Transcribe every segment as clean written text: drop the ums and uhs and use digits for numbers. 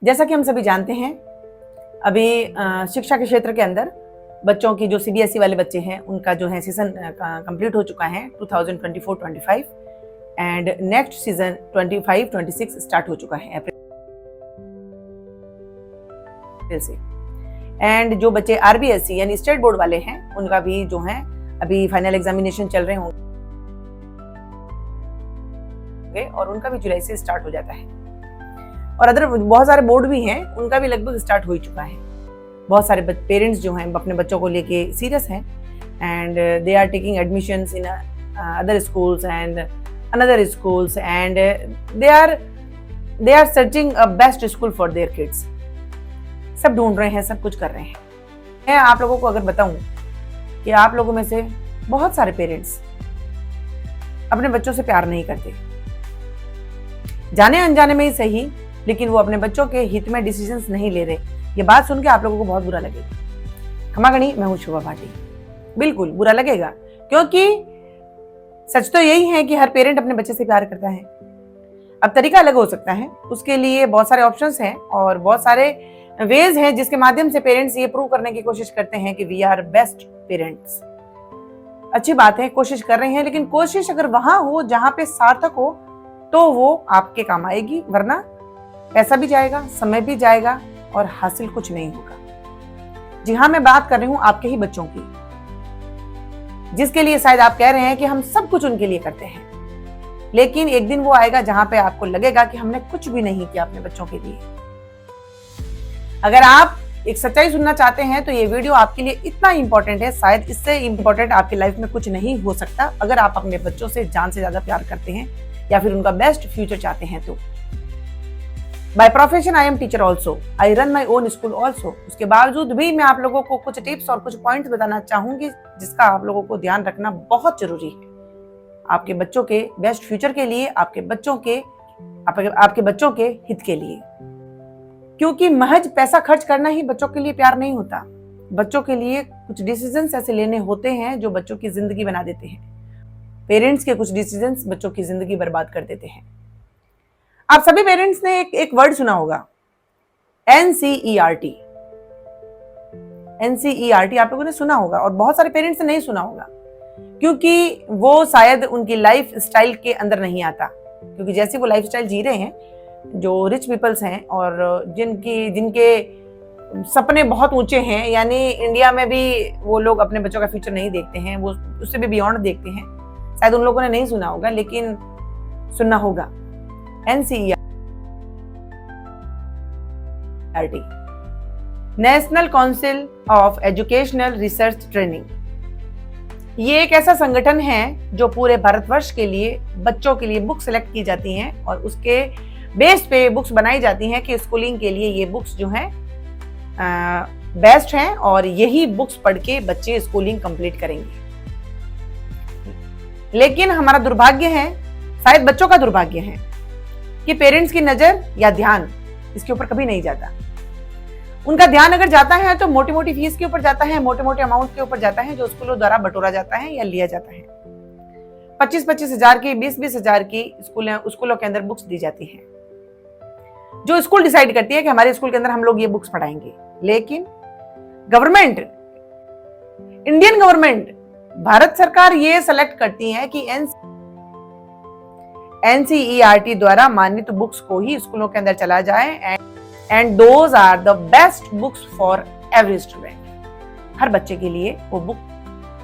जैसा कि हम सभी जानते हैं, अभी शिक्षा के क्षेत्र के अंदर बच्चों की जो सीबीएसई वाले बच्चे हैं उनका जो है सीजन कंप्लीट हो चुका है 2024-25 एंड नेक्स्ट सीजन 25-26 स्टार्ट हो चुका है अप्रैल से। एंड जो बच्चे आरबीएसई यानी स्टेट बोर्ड वाले हैं उनका भी जो है अभी फाइनल एग्जामिनेशन चल रहे होंगे और उनका भी जुलाई से स्टार्ट हो जाता है। और अदर बहुत सारे बोर्ड भी हैं, उनका भी लगभग स्टार्ट हो ही चुका है। बहुत सारे पेरेंट्स जो हैं अपने बच्चों को लेके सीरियस हैं and they are taking admissions in other schools and another schools and they are searching a best school for their kids. सब ढूंढ रहे हैं, सब कुछ कर रहे हैं। मैं आप लोगों को अगर बताऊं कि आप लोगों में से बहुत सारे पेरेंट्स अपने बच्चों से प्यार नहीं करते, जाने अनजाने में ही सही, लेकिन वो अपने बच्चों के हित में डिसीजंस नहीं ले रहे। ये बात सुन के आप लोगों को बहुत बुरा लगेगा। क्षमा करिए, मैं हूं शुभा भाटी। बिल्कुल बुरा लगेगा, क्योंकि सच तो यही है कि हर पेरेंट अपने बच्चे से प्यार करता है। अब तरीका अलग हो सकता है, उसके लिए बहुत सारे ऑप्शंस हैं और बहुत सारे वेज हैं जिसके माध्यम से पेरेंट्स ये प्रूव करने की कोशिश करते हैं कि वी आर बेस्ट पेरेंट्स। अच्छी बात है, कोशिश कर रहे हैं, लेकिन कोशिश अगर वहां हो जहां पे सार्थक हो तो वो आपके काम आएगी, वरना पैसा भी जाएगा, समय भी जाएगा और हासिल कुछ नहीं होगा। जी हाँ, मैं बात कर रही हूं आपके ही बच्चों की, जिसके लिए शायद आप कह रहे हैं कि हम सब कुछ उनके लिए करते हैं, लेकिन एक दिन वो आएगा जहां पे आपको लगेगा कि हमने कुछ भी नहीं किया अपने बच्चों के लिए। अगर आप एक सच्चाई सुनना चाहते हैं तो ये वीडियो आपके लिए इतना इंपॉर्टेंट है, शायद इससे इंपॉर्टेंट आपकी लाइफ में कुछ नहीं हो सकता अगर आप अपने बच्चों से जान से ज्यादा प्यार करते हैं या फिर उनका बेस्ट फ्यूचर चाहते हैं तो। By profession I am teacher also, I run my own school also. उसके बावजूद भी मैं आप लोगों को कुछ टिप्स और कुछ पॉइंट्स बताना चाहूंगी जिसका आप लोगों को ध्यान रखना बहुत जरूरी है आपके बच्चों के बेस्ट फ्यूचर के लिए, आपके बच्चों के हित के लिए। क्योंकि महज पैसा खर्च करना ही बच्चों के लिए प्यार नहीं होता। बच्चों के लिए कुछ डिसीजंस ऐसे लेने होते हैं जो बच्चों की जिंदगी बना देते हैं। पेरेंट्स के कुछ डिसीजंस बच्चों की जिंदगी बर्बाद कर देते हैं। आप सभी पेरेंट्स ने एक वर्ड सुना होगा, NCERT। NCERT आप लोगों ने सुना होगा और बहुत सारे पेरेंट्स ने नहीं सुना होगा, क्योंकि वो शायद उनकी लाइफ स्टाइल के अंदर नहीं आता। क्योंकि जैसे वो लाइफ स्टाइल जी रहे हैं, जो रिच पीपल्स हैं और जिनके सपने बहुत ऊंचे हैं, यानी इंडिया में भी वो लोग अपने बच्चों का फ्यूचर नहीं देखते हैं, वो उससे भी बियॉन्ड देखते हैं। शायद उन लोगों ने नहीं सुना होगा, लेकिन सुनना होगा। NCERT, national council of educational research training. ये एक ऐसा संगठन है जो पूरे भारतवर्ष के लिए बच्चों के लिए बुक सेलेक्ट की जाती हैं और उसके बेस पे बुक्स बनाई जाती हैं कि स्कूलिंग के लिए ये बुक्स जो हैं बेस्ट हैं और यही बुक्स पढ़ के बच्चे स्कूलिंग कंप्लीट करेंगे। लेकिन हमारा दुर्भाग्य है, शायद बच्चों का दुर्भाग्य है, कि पेरेंट्स की नजर या ध्यान इसके ऊपर कभी नहीं जाता। उनका ध्यान अगर जाता है तो मोटी मोटी फीस के ऊपर जाता है, मोटे मोटे अमाउंट के ऊपर जाता है जो स्कूलों द्वारा बटोरा जाता है या लिया जाता है। 25-25 हजार की, 20-20 हजार की स्कूलों के अंदर बुक्स दी जाती हैं, जो स्कूल डिसाइड करती है कि हमारे स्कूल के अंदर हम लोग ये बुक्स पढ़ाएंगे। लेकिन गवर्नमेंट, इंडियन गवर्नमेंट, भारत सरकार ये सेलेक्ट करती है कि NCERT द्वारा मान्यत बुक्स को ही स्कूलों के अंदर चला जाए and those are the best books for every student. हर बच्चे के लिए वो बुक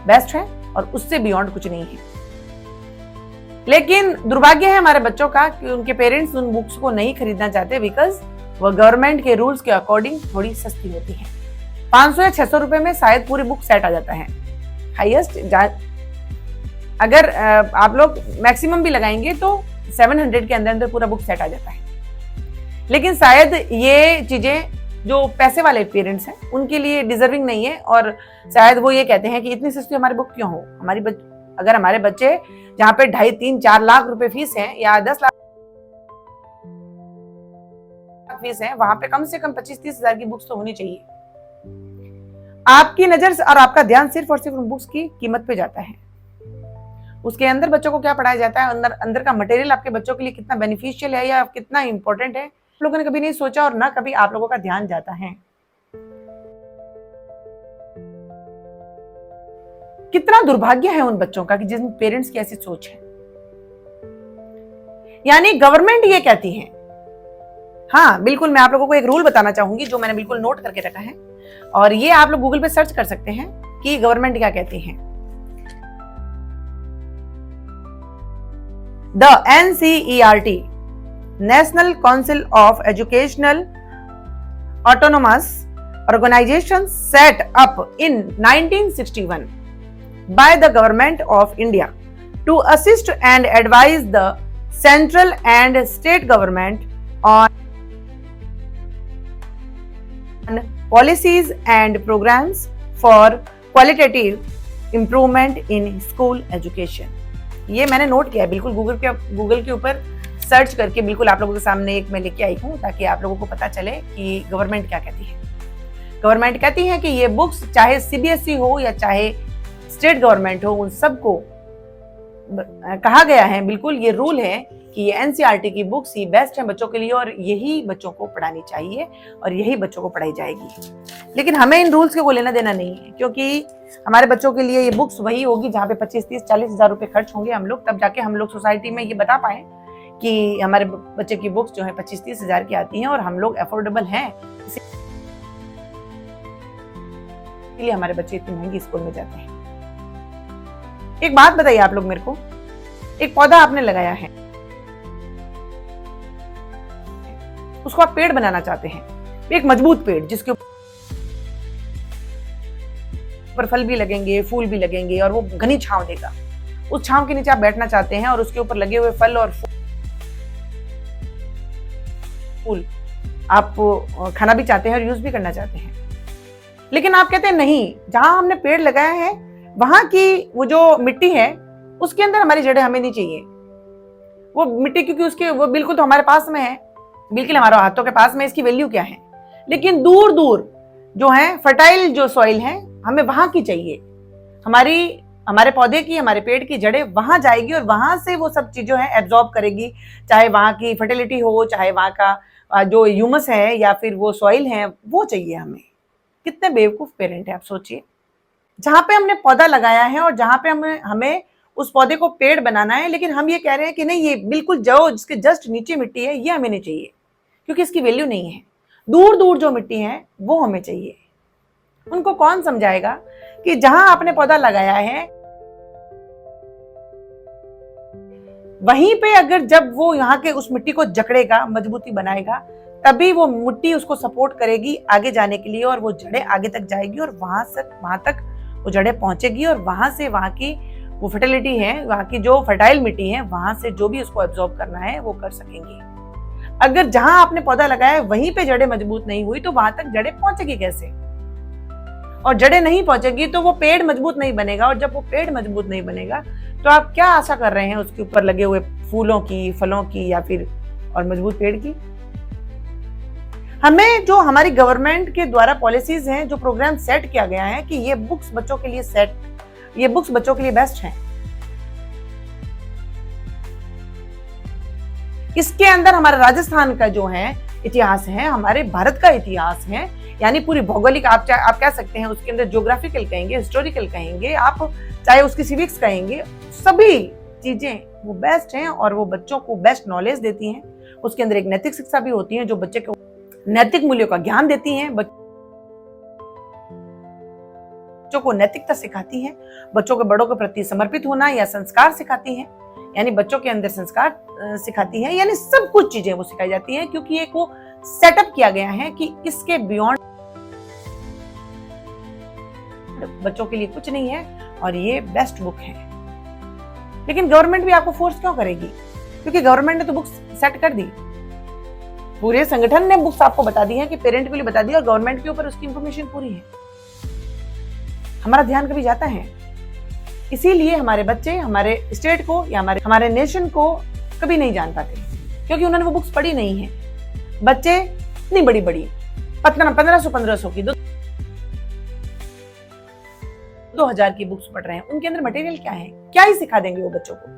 बेस्ट है और उससे बियॉन्ड कुछ नहीं है। लेकिन दुर्भाग्य है हमारे बच्चों का कि उनके पेरेंट्स उन बुक्स को नहीं खरीदना चाहते, बिकॉज वो गवर्नमेंट के रूल्स के अकॉर्डिंग थोड़ी सस्ती होती है। 500 या 600 रुपए में शायद पूरी बुक सेट आ जाता है। हाईएस्ट अगर आप लोग मैक्सिमम भी लगाएंगे तो 700 के अंदर पूरा बुक सेट आ जाता है। लेकिन शायद ये चीजें जो पैसे वाले पेरेंट्स हैं उनके लिए डिजर्विंग नहीं है और शायद वो ये कहते हैं कि इतनी सस्ती हमारी बुक क्यों हो। अगर हमारे बच्चे जहाँ पे 2.5, 3, 4 लाख रुपए फीस है या 10 लाख फीस है, वहां पे कम से कम 25-30 हजार की बुक्स तो होनी चाहिए। आपकी नजर और आपका ध्यान सिर्फ और सिर्फ उन बुक्स की कीमत पे जाता है। उसके अंदर बच्चों को क्या पढ़ाया जाता है, अंदर का मटेरियल आपके बच्चों के लिए कितना बेनिफिशियल है या कितना इंपॉर्टेंट है, लोगों ने कभी नहीं सोचा और ना कभी आप लोगों का ध्यान जाता है। कितना दुर्भाग्य है उन बच्चों का कि जिन पेरेंट्स की ऐसी सोच है। यानी गवर्नमेंट ये कहती है, हाँ बिल्कुल, मैं आप लोगों को एक रूल बताना चाहूंगी जो मैंने बिल्कुल नोट करके रखा है, और ये आप लोग गूगल पे सर्च कर सकते हैं कि गवर्नमेंट क्या कहती है। The NCERT, National Council of Educational Autonomous Organization, set up in 1961 by the Government of India to assist and advise the central and state government on policies and programs for qualitative improvement in school education। ये मैंने note किया है, बिल्कुल Google के ऊपर search करके बिल्कुल आप लोगों के सामने एक मैं लेके आई हूँ ताकि आप लोगों को पता चले कि गवर्नमेंट क्या कहती है। गवर्नमेंट कहती है कि ये बुक्स चाहे CBSE हो या चाहे स्टेट गवर्नमेंट हो, उन सबको कहा गया है, बिल्कुल ये रूल है कि ये NCERT की बुक्स ही बेस्ट है बच्चों के लिए और यही बच्चों को पढ़ानी चाहिए और यही बच्चों को पढ़ाई जाएगी। लेकिन हमें इन रूल्स के कोई लेना देना नहीं है, क्योंकि हमारे बच्चों के लिए ये बुक्स वही होगी जहाँ पे 25, 30, 40 हजार रुपए खर्च होंगे हम लोग, तब जाके हम लोग सोसाइटी में ये बता पाए कि हमारे बच्चे की बुक्स जो है 25-30 हजार की आती हैं और हम लोग अफोर्डेबल हैं, इसलिए हमारे बच्चे इतनी महंगी स्कूल में जाते हैं। एक बात बताइए आप लोग मेरे को, एक पौधा आपने लगाया है, उसको आप पेड़ बनाना चाहते हैं, एक मजबूत पेड़ जिसके ऊपर फल भी लगेंगे, फूल भी लगेंगे और वो घनी छांव देगा। उस छांव के नीचे आप बैठना चाहते हैं और उसके ऊपर लगे हुए फल और फूल आप खाना भी चाहते हैं और यूज भी करना चाहते हैं। लेकिन आप कहते हैं नहीं, जहां हमने पेड़ लगाया है वहां की वो जो मिट्टी है उसके अंदर हमारी जड़ें हमें नहीं चाहिए। वो मिट्टी क्योंकि उसके वो बिल्कुल तो हमारे पास में है, बिल्कुल हमारे हाथों के पास में, इसकी वैल्यू क्या है। लेकिन दूर दूर जो है फर्टाइल जो सॉइल है हमें वहां की चाहिए। हमारे पौधे की, हमारे पेड़ की जड़ें वहां जाएगी और वहां से वो सब चीजें हैं एब्जॉर्ब करेगी, चाहे वहां की फर्टिलिटी हो, चाहे वहां का जो ह्यूमस है या फिर वो सॉइल है वो चाहिए हमें। कितने बेवकूफ पेरेंट है आप सोचिए। जहां पे हमने पौधा लगाया है और जहां पे हमें उस पौधे को पेड़ बनाना है, लेकिन हम ये कह रहे हैं कि नहीं, ये बिल्कुल जो जिसके जस्ट नीचे मिट्टी है ये हमें नहीं चाहिए क्योंकि इसकी वैल्यू नहीं है। दूर दूर जो मिट्टी है वो हमें चाहिए। उनको कौन समझाएगा कि जहां आपने पौधा लगाया है वहीं पे अगर जब वो यहाँ के उस मिट्टी को जकड़ेगा, मजबूती बनाएगा, तभी वो मिट्टी उसको सपोर्ट करेगी आगे जाने के लिए और वो जड़ें आगे तक जाएगी और वहां तक वो जड़ें पहुंचेगी और वहां से वहां की वो फर्टिलिटी है, वहां की जो फर्टाइल मिट्टी है, वहां से जो भी उसको एब्जॉर्ब करना है वो कर सकेंगे। अगर जहां आपने पौधा लगाया है वहीं पे जड़ें मजबूत नहीं हुई तो वहां तक जड़ें पहुंचेगी कैसे? और जड़ें नहीं पहुंचेगी तो वो पेड़ मजबूत नहीं बनेगा, और जब वो पेड़ मजबूत नहीं बनेगा तो आप क्या आशा कर रहे हैं उसके ऊपर लगे हुए फूलों की, फलों की या फिर और मजबूत पेड़ की? हमें जो हमारी गवर्नमेंट के द्वारा पॉलिसीज हैं, जो प्रोग्राम सेट किया गया है कि ये बुक्स बच्चों के लिए बेस्ट हैं, इसके अंदर हमारे राजस्थान का जो है इतिहास है, हमारे भारत का इतिहास है, यानी पूरी भौगोलिक आप कह सकते हैं, उसके अंदर ज्योग्राफिकल कहेंगे, हिस्टोरिकल कहेंगे, आप चाहे उसकी सिविक्स कहेंगे, सभी चीजें वो बेस्ट हैं और वो बच्चों को बेस्ट नॉलेज देती हैं। उसके अंदर एक नैतिक शिक्षा भी होती है जो बच्चे को नैतिक मूल्यों का ज्ञान देती हैं, बच्चों को नैतिकता सिखाती हैं, बच्चों को बड़ों के प्रति समर्पित होना या संस्कार सिखाती हैं, यानी बच्चों के अंदर संस्कार सिखाती है, यानी सब कुछ चीजें वो सिखाई जाती हैं क्योंकि एक वो सेटअप किया गया है कि इसके बियॉन्ड बच्चों के लिए कुछ नहीं है और ये बेस्ट बुक है। लेकिन गवर्नमेंट भी आपको फोर्स क्यों करेगी? क्योंकि गवर्नमेंट ने तो बुक्स सेट कर दी, पूरे संगठन ने बुक्स आपको बता दी है कि पेरेंट के लिए बता दी और गवर्नमेंट के ऊपर उसकी इंफॉर्मेशन पूरी है। हमारा ध्यान कभी जाता है? इसीलिए हमारे बच्चे हमारे स्टेट को या हमारे नेशन को कभी नहीं जान पाते क्योंकि उन्होंने वो बुक्स पढ़ी नहीं है। बच्चे इतनी बड़ी 1500 की 2000 की बुक्स पढ़ रहे हैं, उनके अंदर मटेरियल क्या है? क्या ही सिखा देंगे वो बच्चों को?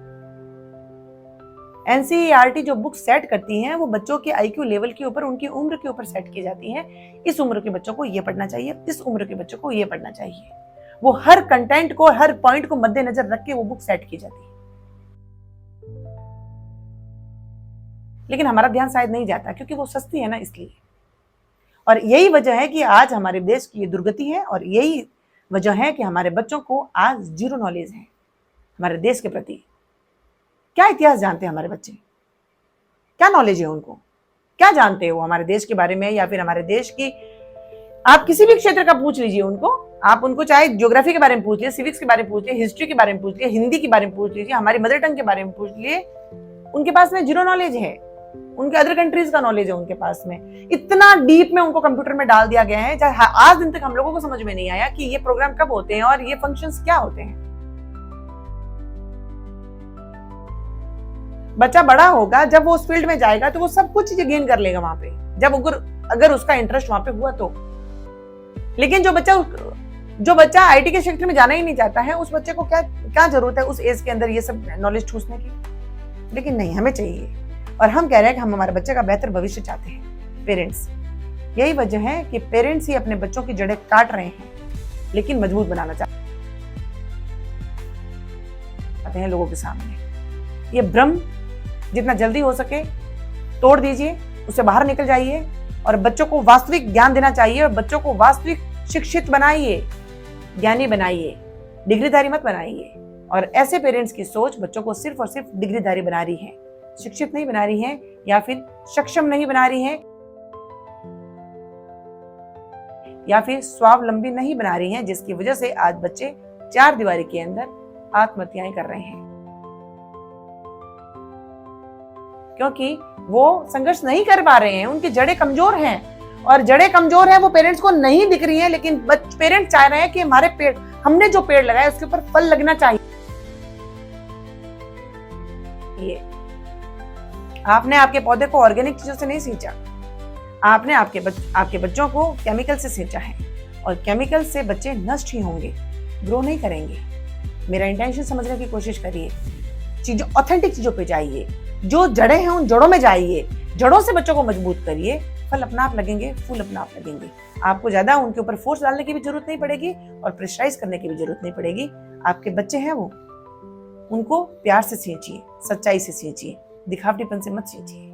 एनसीईआरटी जो बुक सेट करती हैं वो बच्चों के आईक्यू लेवल के ऊपर, उनकी उम्र के ऊपर सेट की जाती हैं। इस उम्र के बच्चों को ये पढ़ना चाहिए, इस उम्र के बच्चों को ये पढ़ना चाहिए। वो हर कंटेंट को, हर पॉइंट को मद्देनजर रख के वो बुक सेट की जाती है। लेकिन हमारा ध्यान शायद नहीं जाता क्योंकि वो सस्ती है ना, इसलिए। और यही वजह है कि आज हमारे देश की ये दुर्गति है, और यही वजह है कि हमारे बच्चों को आज जीरो नॉलेज है हमारे देश के प्रति। क्या इतिहास जानते हैं हमारे बच्चे? क्या नॉलेज है उनको? क्या जानते हैं वो हमारे देश के बारे में, या फिर हमारे देश की, आप किसी भी क्षेत्र का पूछ लीजिए उनको, आप उनको चाहे ज्योग्राफी के बारे में पूछ लीजिए, सिविक्स के बारे में पूछ लीजिए, हिस्ट्री के बारे में पूछ लीजिए, हिंदी के बारे में पूछ लीजिए, हमारी मदर टंग के बारे में पूछ लीजिए, उनके पास में जीरो नॉलेज है। उनके अदर कंट्रीज का नॉलेज है उनके पास में। इतना डीप में उनको कंप्यूटर में डाल दिया गया है, चाहे आज दिन तक हम लोगों को समझ में नहीं आया कि ये प्रोग्राम कब होते हैं और ये फंक्शंस क्या होते हैं। बच्चा बड़ा होगा, जब वो उस फील्ड में जाएगा तो वो सब कुछ गेन कर लेगा वहां पे, जब अगर उसका इंटरेस्ट वहां पे हुआ तो। लेकिन जो बच्चा आईटी के सेक्टर में जाना ही नहीं चाहता है, उस बच्चे को क्या जरूरत है उस एज के अंदर ये सब नॉलेज ठूसने की? लेकिन नहीं, हमें चाहिए। और हम कह रहे हैं कि हम हमारे बच्चे का बेहतर भविष्य चाहते हैं, पेरेंट्स। यही वजह है कि पेरेंट्स ही अपने बच्चों की जड़ें काट रहे हैं, लेकिन मजबूत बनाना चाहते हैं लोगों के सामने। ये भ्रम जितना जल्दी हो सके तोड़ दीजिए, उससे बाहर निकल जाइए, और बच्चों को वास्तविक ज्ञान देना चाहिए, और बच्चों को वास्तविक शिक्षित बनाइए, ज्ञानी बनाइए, डिग्रीधारी मत बनाइए। और ऐसे पेरेंट्स की सोच बच्चों को सिर्फ और सिर्फ डिग्रीधारी बना रही है, शिक्षित नहीं बना रही है, या फिर सक्षम नहीं बना रही है, या फिर स्वावलंबी नहीं बना रही है, जिसकी वजह से आज बच्चे चार दीवारी के अंदर आत्महत्याएं कर रहे हैं, क्योंकि वो संघर्ष नहीं कर पा रहे हैं, उनकी जड़ें कमजोर हैं। और जड़ें कमजोर हैं वो पेरेंट्स को नहीं दिख रही हैं, लेकिन पेरेंट्स चाह रहे हैं कि हमारे पेड़, हमने जो पेड़ लगाया उसके ऊपर फल लगना चाहिए। आपने आपके पौधे को ऑर्गेनिक चीजों से नहीं सींचा, आपने आपके बच्चों को केमिकल से सींचा है, और केमिकल से बच्चे नष्ट ही होंगे, ग्रो नहीं करेंगे। मेरा इंटेंशन समझने की कोशिश करिए, चीजों ऑथेंटिक चीजों पे जाइए, जो जड़ें हैं उन जड़ों में जाइए, जड़ों से बच्चों को मजबूत करिए, फल अपना आप लगेंगे, फूल अपना आप लगेंगे। आपको ज्यादा उनके ऊपर फोर्स डालने की भी जरूरत नहीं पड़ेगी, और प्रेशराइज करने की भी जरूरत नहीं पड़ेगी। आपके बच्चे हैं वो, उनको प्यार से सींचिए, सच्चाई से सींचिए, दिखावटीपन से मत सींचिए।